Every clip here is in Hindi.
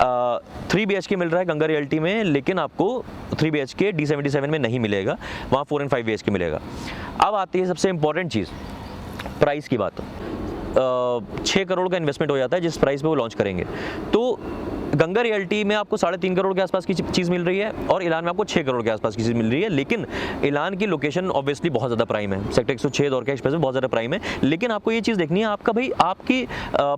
3 BHK मिल रहा है गंगा रियल्टी में, लेकिन आपको 3 BHK D77 में नहीं मिलेगा, वहाँ 4 and 5 BHK मिलेगा। अब आती है सबसे इंपॉर्टेंट चीज़, प्राइस की बात। 6 करोड़ का इन्वेस्टमेंट हो जाता है जिस प्राइस पे वो लॉन्च करेंगे। तो गंगा रियल्टी में आपको 3.5 करोड़ के आसपास की चीज़ मिल रही है और ईलान में आपको 6 करोड़ के आसपास की चीज़ मिल रही है। लेकिन ईलान की लोकेशन ऑब्वियसली बहुत ज़्यादा प्राइम है, सेक्टर 106 द्वारका एक्सप्रेस में बहुत ज़्यादा प्राइम है। लेकिन आपको ये चीज़ देखनी है आपका भाई आपकी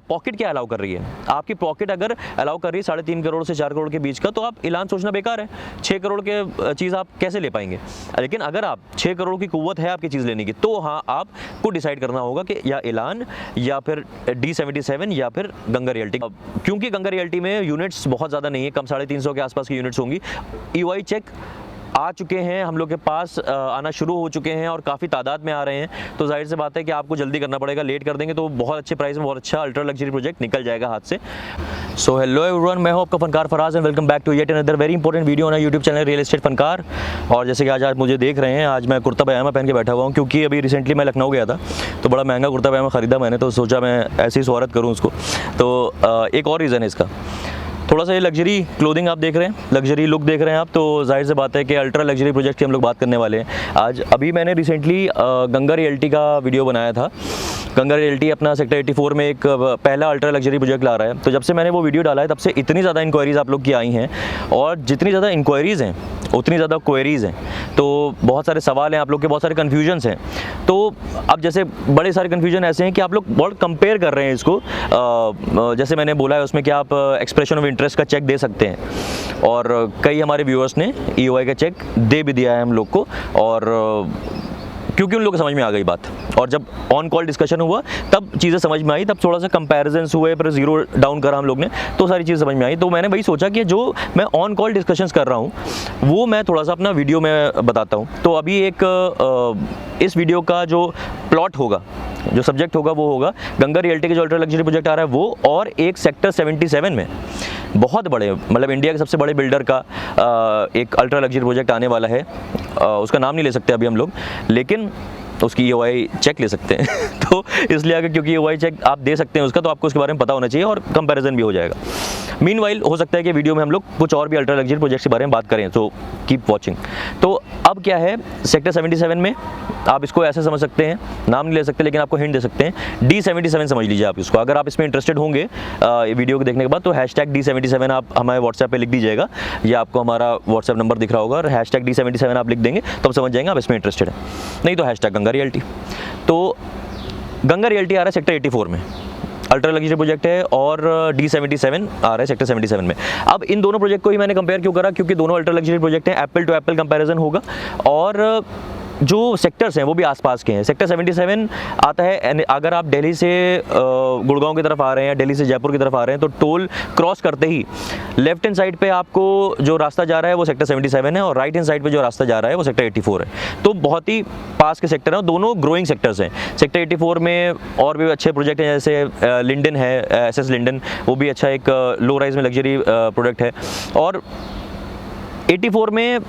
पॉकेट क्या अलाउ कर रही है। आपकी पॉकेट अगर अलाउ कर रही है 3.5 करोड़ से 4 करोड़ के बीच का, तो आप ईलान सोचना बेकार है। 6 करोड़ के चीज़ आप कैसे ले पाएंगे। लेकिन अगर आप 6 करोड़ की कुव्वत है आपकी चीज़ लेने की, तो हाँ आपको डिसाइड करना होगा कि या ईलान या फिर D77 या फिर गंगा रियल्टी। क्योंकि गंगा रियल्टी में यूनिट्स बहुत ज़्यादा नहीं है, कम 350 के आसपास की यूनिट्स होंगी। EOI चेक आ चुके हैं, हम लोग के पास आना शुरू हो चुके हैं और काफ़ी तादाद में आ रहे हैं। तो जाहिर सी बात है कि आपको जल्दी करना पड़ेगा, लेट कर देंगे तो बहुत अच्छे प्राइस में बहुत अच्छा अल्ट्रा लग्जरी प्रोजेक्ट निकल जाएगा हाथ से। सो हेलो एवरीवन, मैं हूं आपका Fankaar Faraz and welcome back to yet another very important video on YouTube channel real estate Fankaar. और जैसे कि आज आप मुझे देख रहे हैं, आज मैं कुर्ता पजामा पहन के बैठा हुआ हूँ, क्योंकि अभी रिसेंटली मैं लखनऊ गया था तो बड़ा महंगा कुर्ता पजामा ख़रीदा मैंने, तो सोचा मैं ऐसे ही स्वागत करूँ उसको। तो एक और रीज़न है इसका, थोड़ा सा ये लग्जरी क्लोथिंग आप देख रहे हैं, लग्जरी लुक देख रहे हैं आप, तो जाहिर सी बात है कि अल्ट्रा लग्जरी प्रोजेक्ट की हम लोग बात करने वाले हैं आज। अभी मैंने रिसेंटली गंगा रियल्टी का वीडियो बनाया था। गंगा रियल्टी अपना सेक्टर 84 में एक पहला अल्ट्रा लग्जरी प्रोजेक्ट ला रहा है। तो जब से मैंने वो वीडियो डाला है तब से इतनी ज़्यादा इंक्वायरीज़ आप लोग की आई हैं, और जितनी ज़्यादा इंक्वायरीज़ हैं उतनी ज़्यादा क्वेरीज़ हैं। तो बहुत सारे सवाल हैं आप लोग के, बहुत सारे कन्फ्यूजन्स हैं। तो अब जैसे बड़े सारे कन्फ्यूजन ऐसे हैं कि आप लोग बहुत कंपेयर कर रहे हैं इसको। जैसे मैंने बोला है उसमें कि आप एक्सप्रेशन ऑफ इंटरेस्ट का चेक दे सकते हैं, और कई हमारे व्यूअर्स ने EOI का चेक दे भी दिया है हम लोग को, और क्योंकि उन लोगों को समझ में आ गई बात, और जब ऑन कॉल डिस्कशन हुआ तब चीज़ें समझ में आई, तब थोड़ा सा कंपैरिजन्स हुए, फिर जीरो डाउन करा हम लोग ने, तो सारी चीज़ समझ में आई। तो मैंने वही सोचा कि जो मैं ऑन कॉल डिस्कशंस कर रहा हूँ वो मैं थोड़ा सा अपना वीडियो में बताता हूँ। तो अभी इस वीडियो का जो प्लॉट होगा, जो सब्जेक्ट होगा, वो होगा गंगा रियल्टी के जो अल्ट्रा लग्जरी प्रोजेक्ट आ रहा है वो, और एक सेक्टर 77 में बहुत बड़े, मतलब इंडिया के सबसे बड़े बिल्डर का एक अल्ट्रा लग्जरी प्रोजेक्ट आने वाला है। उसका नाम नहीं ले सकते अभी हम लोग, लेकिन उसकी EOI चेक ले सकते हैं। तो इसलिए अगर क्योंकि EOI चेक आप दे सकते हैं उसका, तो आपको उसके बारे में पता होना चाहिए और कंपैरिजन भी हो जाएगा। मीनवाइल हो सकता है कि वीडियो में हम लोग कुछ और भी अल्ट्रा लग्जरी प्रोजेक्ट्स के बारे में बात करें, तो कीप वॉचिंग। तो अब क्या है, सेक्टर 77 में आप इसको ऐसे समझ सकते हैं, नाम नहीं ले सकते लेकिन आपको हिंट दे सकते हैं, D77 समझ लीजिए आप इसको। अगर आप इसमें इंटरेस्टेड होंगे वीडियो को देखने के बाद, तो #D77 आप हमारे व्हाट्सएप पे लिख दीजिएगा, या आपको हमारा व्हाट्सएप नंबर दिख रहा होगा, और #D77 आप लिख देंगे तो आप समझ जाएंगे आप इसमें इंटरेस्टेड है। नहीं तो गंगा रियल्टी। तो गंगा रियल्टी आ रहा है सेक्टर 84 में, अल्ट्रा लग्जरी प्रोजेक्ट है, और D77 आ रहा है सेक्टर 77 में। अब इन दोनों प्रोजेक्ट को ही मैंने कंपेयर क्यों करा, क्योंकि दोनों अल्ट्रा लग्जरी प्रोजेक्ट हैं, एप्पल टू एप्पल कंपैरिजन होगा, और जो सेक्टर्स हैं वो भी आसपास के हैं। सेक्टर 77 आता है, अगर आप दिल्ली से गुड़गांव की तरफ आ रहे हैं, दिल्ली से जयपुर की तरफ आ रहे हैं, तो टोल क्रॉस करते ही लेफ्ट हैंड साइड पे आपको जो रास्ता जा रहा है वो सेक्टर 77 है, और राइट हैंड साइड पे जो रास्ता जा रहा है वो सेक्टर 84 है। तो बहुत ही पास के सेक्टर हैं, दोनों ग्रोइंग सेक्टर्स हैं। सेक्टर 84 में और भी अच्छे प्रोजेक्ट हैं, जैसे लिंडन है, SS लिंडन, वो भी अच्छा एक लो राइज में लग्जरी प्रोडक्ट है। और 84 में,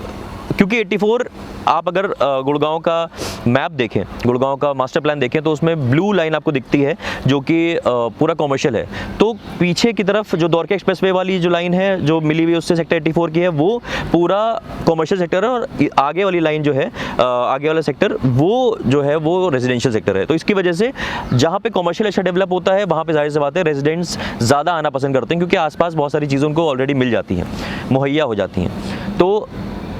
क्योंकि 84 आप अगर गुड़गांव का मैप देखें, गुड़गांव का मास्टर प्लान देखें, तो उसमें ब्लू लाइन आपको दिखती है जो कि पूरा कॉमर्शियल है। तो पीछे की तरफ जो द्वारका एक्सप्रेसवे वाली जो लाइन है जो मिली हुई उससे सेक्टर 84 की है, वो पूरा कॉमर्शियल सेक्टर है, और आगे वाली लाइन जो है, आगे वाला सेक्टर वो जो है वो रेजिडेंशियल सेक्टर है। तो इसकी वजह से जहाँ पे कॉमर्शियल अच्छा डेवलप होता है वहाँ पे जाहिर सी बात है रेजिडेंट्स ज़्यादा आना पसंद करते हैं, क्योंकि आसपास बहुत सारी चीज़ें उनको ऑलरेडी मिल जाती हैं, मुहैया हो जाती हैं। तो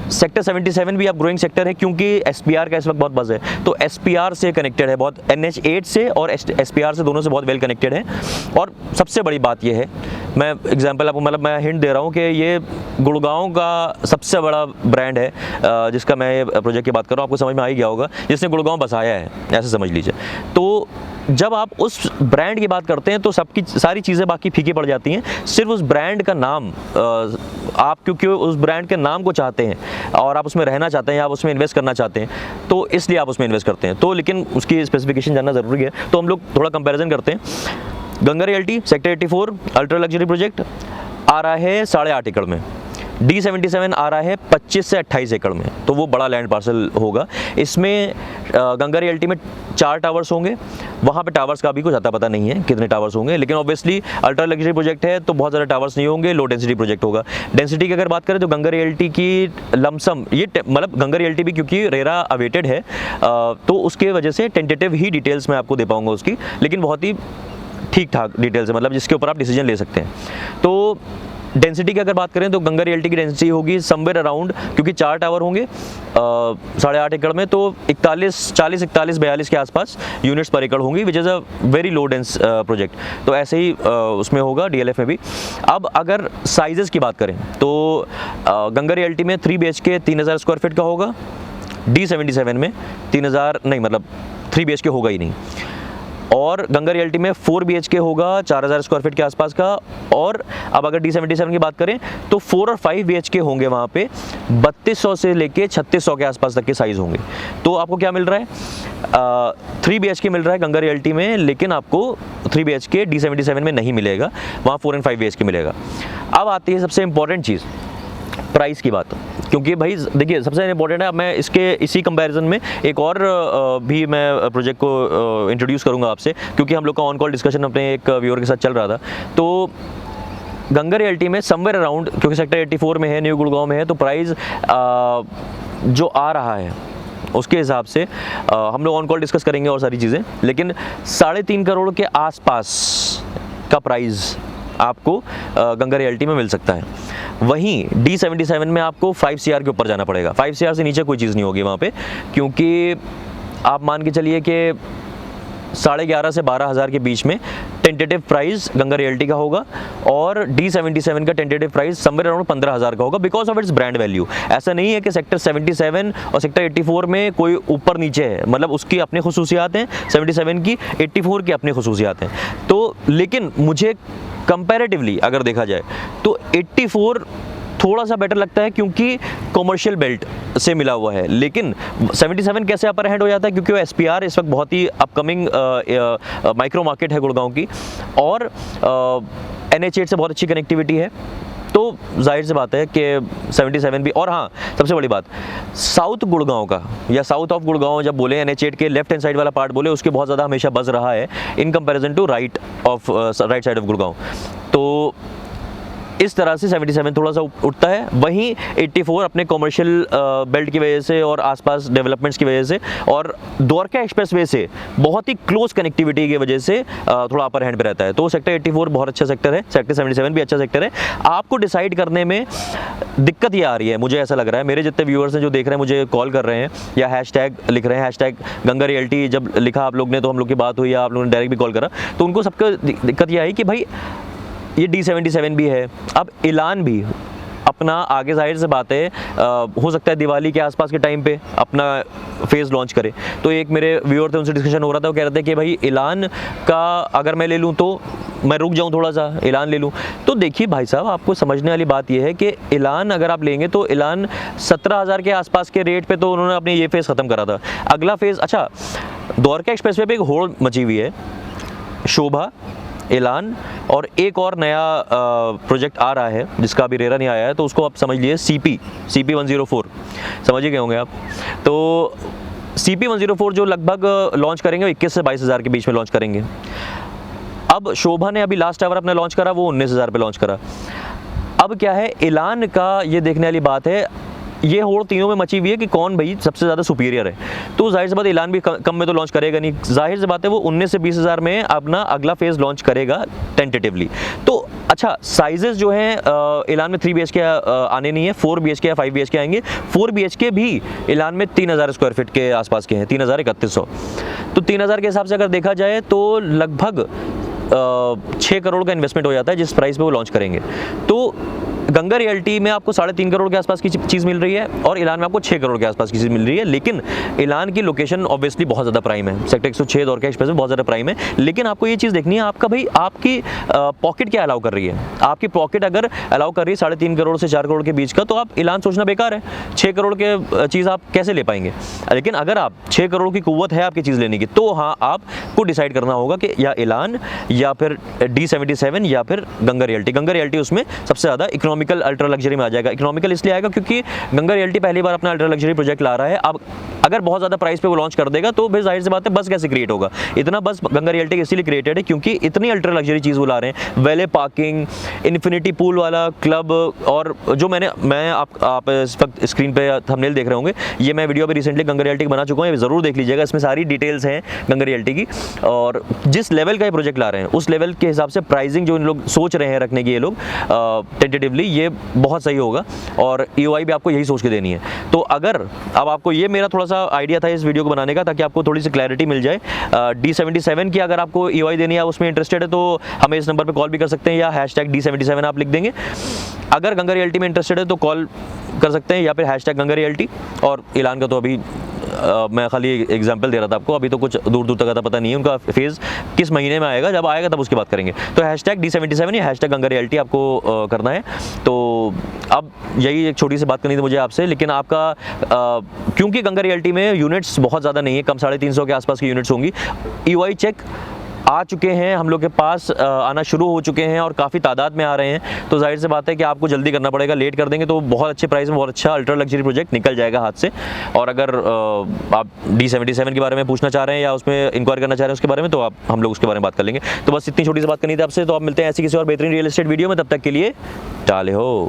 सेक्टर 77 भी आप ग्रोइंग सेक्टर है, क्योंकि SPR का इस वक्त बहुत बज़ है, तो SPR से कनेक्टेड है, बहुत NH8 से और SPR से, दोनों से बहुत वेल कनेक्टेड है। और सबसे बड़ी बात यह है, मैं एग्जांपल आपको, मतलब मैं हिंट दे रहा हूँ कि ये गुड़गांव का सबसे बड़ा ब्रांड है जिसका मैं प्रोजेक्ट की बात कर रहा हूँ, आपको समझ में आ ही गया होगा, जिसने गुड़गांव बसाया है, ऐसे समझ लीजिए। तो जब आप उस ब्रांड की बात करते हैं तो सबकी सारी चीज़ें बाकी फीकी पड़ जाती हैं, सिर्फ उस ब्रांड का नाम, आप क्योंकि उस ब्रांड के नाम को चाहते हैं और आप उसमें रहना चाहते हैं, आप उसमें इन्वेस्ट करना चाहते हैं, तो इसलिए आप उसमें इन्वेस्ट करते हैं। तो लेकिन उसकी स्पेसिफिकेशन जानना ज़रूरी है, तो हम लोग थोड़ा कंपैरिजन करते हैं। Ganga realty sector 84 ultra luxury project आ रहा है 8.5 एकड़ में, D77 आ रहा है 25 से 28 एकड़ में, तो वो बड़ा लैंड पार्सल होगा। इसमें गंगा रियल्टी में 4 टावर्स होंगे वहाँ पे टावर्स का भी कुछ आता पता नहीं है कितने टावर्स होंगे, लेकिन ऑब्वियसली अल्ट्रा लग्जरी प्रोजेक्ट है तो बहुत ज़्यादा टावर्स नहीं होंगे, लो डेंसिटी प्रोजेक्ट होगा। डेंसिटी की अगर बात करें तो गंगा रियल्टी की लमसम ये मतलब गंगा रियल्टी भी क्योंकि रेरा अवेटेड है तो उसके वजह से टेंटेटिव ही डिटेल्स मैं आपको दे पाऊँगा उसकी, लेकिन बहुत ही ठीक ठाक डिटेल्स है, मतलब जिसके ऊपर आप डिसीजन ले सकते हैं। तो डेंसिटी की अगर बात करें तो गंगा रियल्टी की डेंसिटी होगी समवेयर अराउंड, क्योंकि 4 टावर होंगे 8.5 एकड़ में, तो 41 के आसपास यूनिट्स पर एकड़ होंगी, which is a very low dense project. तो ऐसे ही उसमें होगा डीएलएफ में भी। अब अगर साइजेस की बात करें तो गंगा रियल्टी में 3 BHK 3000 स्क्वायर फीट का होगा, D77 में 3000 नहीं, मतलब 3 BHK होगा ही नहीं, और गंगा रियल्टी में 4 BHK होगा 4000 स्क्वायर फीट के आसपास का। और अब अगर D77 की बात करें तो 4 और 5 BHK होंगे वहाँ पे, 3200 से लेके 3600 के आसपास तक के साइज़ होंगे। तो आपको क्या मिल रहा है, 3 BHK मिल रहा है गंगा रियल्टी में, लेकिन आपको 3 BHK D77 में नहीं मिलेगा, वहाँ 4 और 5 BHK मिलेगा। अब आती है सबसे इंपॉर्टेंट चीज़, प्राइस की बात, क्योंकि भाई देखिए सबसे इंपॉर्टेंट है। मैं इसी कंपैरिजन में एक और भी मैं प्रोजेक्ट को इंट्रोड्यूस करूंगा आपसे, क्योंकि हम लोग का ऑन कॉल डिस्कशन अपने एक व्यूअर के साथ चल रहा था। तो गंगा रियल्टी में समवेयर अराउंड, क्योंकि सेक्टर 84 में है, न्यू गुड़गांव में है, तो प्राइस जो आ रहा है उसके हिसाब से हम लोग ऑन कॉल डिस्कस करेंगे और सारी चीज़ें, लेकिन 3.5 करोड़ के आसपास का प्राइस आपको गंगा रियल्टी में मिल सकता है। वहीं D77 में आपको 5 CR के ऊपर जाना पड़ेगा, 5 CR से नीचे कोई चीज़ नहीं होगी वहाँ पे, क्योंकि आप मान के चलिए कि 11,500 से 12,000 के बीच में टेंटेटिव प्राइस गंगा रियल्टी का होगा, और D77 का टेंटेटिव प्राइस समवेयर अराउंड 15,000 का होगा, because of its brand value. ऐसा नहीं है कि सेक्टर 77 और सेक्टर 84 में कोई ऊपर नीचे है, मतलब उसकी अपनी खुसूसियात हैं 77 की, 84 की अपनी खुसूसियात हैं। तो लेकिन मुझे कंपैरेटिवली अगर देखा जाए तो 84 थोड़ा सा बेटर लगता है, क्योंकि कॉमर्शियल बेल्ट से मिला हुआ है। लेकिन 77 कैसे अपर हैंड हो जाता है, क्योंकि वो SPR इस वक्त बहुत ही अपकमिंग माइक्रो मार्केट है गुड़गांव की, और NH8 से बहुत अच्छी कनेक्टिविटी है, तो जाहिर सी बात है कि 77 भी। और हाँ, सबसे बड़ी बात, साउथ गुड़गांव का या साउथ ऑफ गुड़गांव जब बोले, NH8 के लेफ्ट हैंड साइड वाला पार्ट बोले, उसके बहुत ज़्यादा हमेशा बज़ रहा है in comparison to right side of Gurgaon. तो इस तरह से 77 थोड़ा सा उठता है। वहीं 84 अपने कॉमर्शियल बेल्ट की वजह से और आसपास डेवलपमेंट्स की वजह से और द्वारका एक्सप्रेसवे से बहुत ही क्लोज कनेक्टिविटी की वजह से थोड़ा अपर हैंड पे रहता है। तो सेक्टर 84 बहुत अच्छा सेक्टर है, सेक्टर 77 भी अच्छा सेक्टर है। आपको डिसाइड करने में दिक्कत ये आ रही है, मुझे ऐसा लग रहा है, मेरे जितने व्यूअर्स हैं जो देख रहे हैं, मुझे कॉल कर रहे हैं या हैशटैग लिख रहे हैं, हैशटैग गंगा रियल्टी जब लिखा आप लोग ने तो हम लोग की बात हुई या आप लोगों ने डायरेक्ट भी कॉल करा, तो उनको सबको दिक्कत ये आई कि भाई ये D77 भी है, अब इलान भी अपना आगे, जाहिर से बात है हो सकता है दिवाली के आसपास के टाइम पे अपना फेज़ लॉन्च करे। तो एक मेरे व्यूअर थे, उनसे डिस्कशन हो रहा था, वो कह रहे थे कि भाई इलान का अगर मैं ले लूँ तो मैं रुक जाऊँ थोड़ा सा, इलान ले लूँ। तो देखिए भाई साहब, आपको समझने वाली बात यह है कि इलान अगर आप लेंगे तो इलान 17,000 के आसपास के रेट पे तो उन्होंने अपने ये फेज़ ख़त्म करा था। अगला फेज़, अच्छा द्वारका एक्सप्रेसवे पे एक होड़ मची हुई है, शोभा, इलान और एक और नया प्रोजेक्ट आ रहा है जिसका अभी रेरा नहीं आया है, तो उसको आप समझ लीजिए CP 104, समझ ही गए होंगे आप। तो CP 104 जो लगभग लॉन्च करेंगे 21 से 22,000 के बीच में लॉन्च करेंगे। अब शोभा ने अभी लास्ट टावर अपना लॉन्च करा, वो 19,000 पे लॉन्च करा। अब क्या है, इलान का ये देखने वाली बात है, ये होड़ तीनों में मची हुई है कि कौन भाई सबसे ज़्यादा सुपीरियर है। तो जाहिर सी बात है इलान भी कम में तो लॉन्च करेगा नहीं, जाहिर सी बात है वो 19 से 20,000 में अपना अगला फेज़ लॉन्च करेगा टेंटेटिवली। तो अच्छा, साइजेस जो हैं इलान में 3 BHK आने नहीं है, 4 BHK या 5 BHK आएंगे। 4 BHK भी इलान में 3,000 स्क्वायर फीट के आसपास के हैं, 3,3100। तो 3,000 के हिसाब से अगर देखा जाए तो लगभग 6 करोड़ का इन्वेस्टमेंट हो जाता है जिस प्राइस पे वो लॉन्च करेंगे। तो गंगा रियल्टी में आपको 3.5 करोड़ के आसपास की चीज़ मिल रही है और इलान में आपको 6 करोड़ के आसपास की चीज़ मिल रही है। लेकिन इलान की लोकेशन ऑब्वियसली बहुत ज़्यादा प्राइम है, सेक्टर 106 द्वारका एक्सप्रेस में बहुत ज़्यादा प्राइम है। लेकिन आपको ये चीज़ देखनी है, आपका भाई आपकी पॉकेट क्या अलाउ कर रही है। आपकी पॉकेट अगर अलाउ कर रही है 3.5 करोड़ से 4 करोड़ के बीच का, तो आप इलान सोचना बेकार है। 6 करोड़ के चीज़ आप कैसे ले पाएंगे। लेकिन अगर आप 6 करोड़ की कुव्वत है आपकी चीज़ लेने की, तो हाँ आपको डिसाइड करना होगा कि या इलान या फिर D77 या फिर गंगा रियल्टी। गंगा रियल्टी उसमें सबसे ज़्यादा इकोनॉमिक इकोनॉमिकल अल्ट्रा लग्जरी में आ जाएगा। इकोनॉमिकल इसलिए आएगा क्योंकि गंगा रियल्टी पहली बार अपना अल्ट्रा लग्जरी प्रोजेक्ट ला रहा है। अब अगर बहुत ज़्यादा प्राइस पे वो लॉन्च कर देगा तो फिर जाहिर सी बात है बस कैसे क्रिएट होगा। इतना बस गंगा रियल्टी इसीलिए क्रिएटेड है क्योंकि इतनी अल्ट्रा लग्जरी चीज़ वो ला रहे हैं, वैले पार्किंग, इन्फिनिटी पूल वाला क्लब, और जो मैं आप इस वक्त स्क्रीन पे थंबनेल देख रहे होंगे, ये मैं वीडियो अभी रिसेंटली गंगा रियल्टी की बना चुका हूँ, ये ज़रूर देख लीजिएगा। इसमें सारी डिटेल्स हैं गंगा रियल्टी की, और जिस लेवल का ये प्रोजेक्ट ला रहे हैं उस लेवल के हिसाब से प्राइसिंग जो इन लोग सोच रहे हैं रखने की, ये लोग टेंटेटिवली, ये बहुत सही होगा और EOI भी आपको यही सोच के देनी है। तो अगर अब आपको ये मेरा थोड़ा सा आइडिया था इस वीडियो को बनाने का ताकि आपको थोड़ी सी क्लैरिटी मिल जाए। D77 की अगर आपको EOI देनी है, उसमें इंटरेस्टेड है, तो हमें इस नंबर पे कॉल भी कर सकते हैं या #D77 आप लिख देंगे। अगर गंगा रियल्टी में इंटरेस्टेड है तो कॉल कर सकते हैं या फिर #गंगा रियल्टी। और ऐलान का तो अभी मैं खाली एग्जांपल दे रहा था आपको, अभी तो कुछ दूर दूर तक का पता नहीं है, उनका फेज़ किस महीने में आएगा, जब आएगा तब उसकी बात करेंगे। तो #D77 या #गंगा रियल्टी आपको करना है। तो अब यही एक छोटी सी बात करनी थी मुझे आपसे, लेकिन आपका क्योंकि गंगा रियल्टी में यूनिट्स बहुत ज़्यादा नहीं है, कम 350 के आसपास की यूनिट्स होंगी। EOI चेक आ चुके हैं हम लोग के पास, आना शुरू हो चुके हैं और काफ़ी तादाद में आ रहे हैं। तो जाहिर सी बात है कि आपको जल्दी करना पड़ेगा, लेट कर देंगे तो बहुत अच्छे प्राइस में बहुत अच्छा अल्ट्रा लग्जरी प्रोजेक्ट निकल जाएगा हाथ से। और अगर आप D77 के बारे में पूछना चाह रहे हैं या उसमें इंक्वायरी करना चाह रहे हैं उसके बारे में, तो हम लोग उसके बारे में बात कर लेंगे। तो बस इतनी छोटी सी बात करनी थी आपसे। तो आप मिलते हैं ऐसी किसी और बेहतरीन रियल एस्टेट वीडियो में, तब तक के लिए टाले हो।